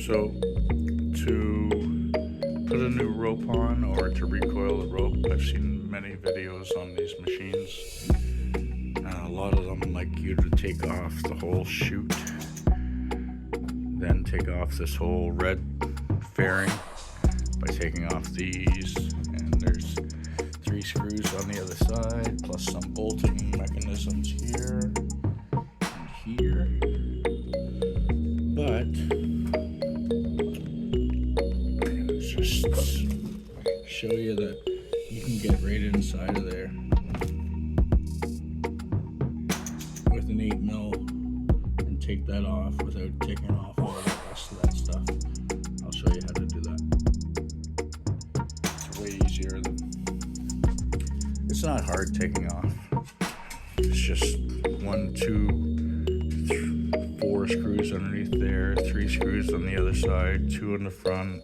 So to put a new rope on or to recoil the rope, I've seen many videos on these machines. A lot of them like you to take off the whole chute, then take off this whole red fairing by taking off these, and there's 3 screws on the other side plus some bolting mechanisms here and here. But let's just show you that you can get right inside of there with an 8mm and take that off without taking off all the rest of that stuff. I'll show you how to do that. It's way easier than, it's not hard taking off. It's just 1, 2, 4 screws underneath there, 3 screws on the other side, 2 in the front.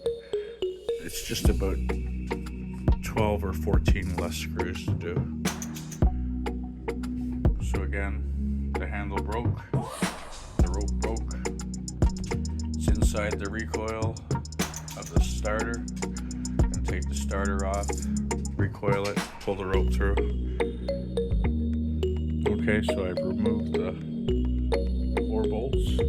It's just about 12 or 14 less screws to do. So again, the handle broke, the rope broke. It's inside the recoil of the starter. I'm gonna take the starter off, recoil it, pull the rope through. Okay, so I've removed the 4 bolts.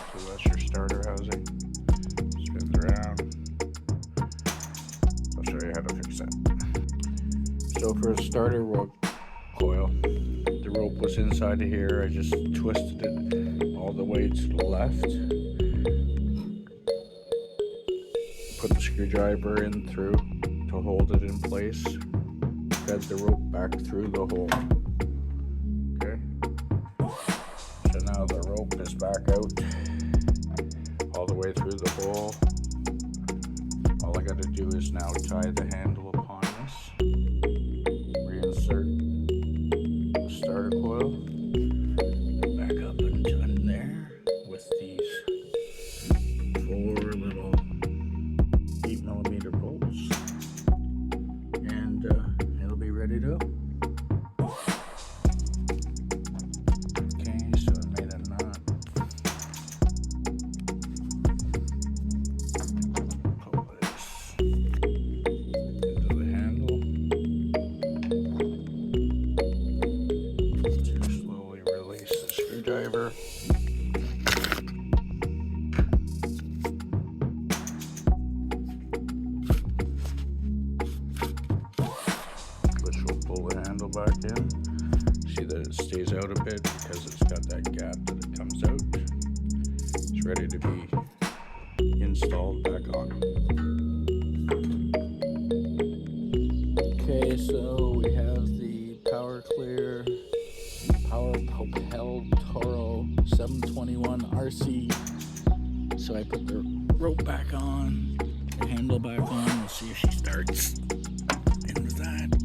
So that's your starter housing. Spins around. I'll show you how to fix that. So for a starter rope coil, the rope was inside of here. I just twisted it all the way to the left. Put the screwdriver in through to hold it in place. Fed the rope back through the hole. Okay. So now the rope is back out all the way through the hole. All I got to do is now tie the handle upon this. Reinsert the starter coil. Back up into in there with these 4 little 8mm bolts, and it'll be ready to go. Okay, so I made a knot. Pull this into the handle. To slowly release the screwdriver. Pull the handle back in. See that it stays out a bit because it's got that gap that it comes out. It's ready to be installed back on. Okay, so we have the power clear, power propelled Toro 721 RC. So I put the rope back on, the handle back on. We'll see if she starts into that.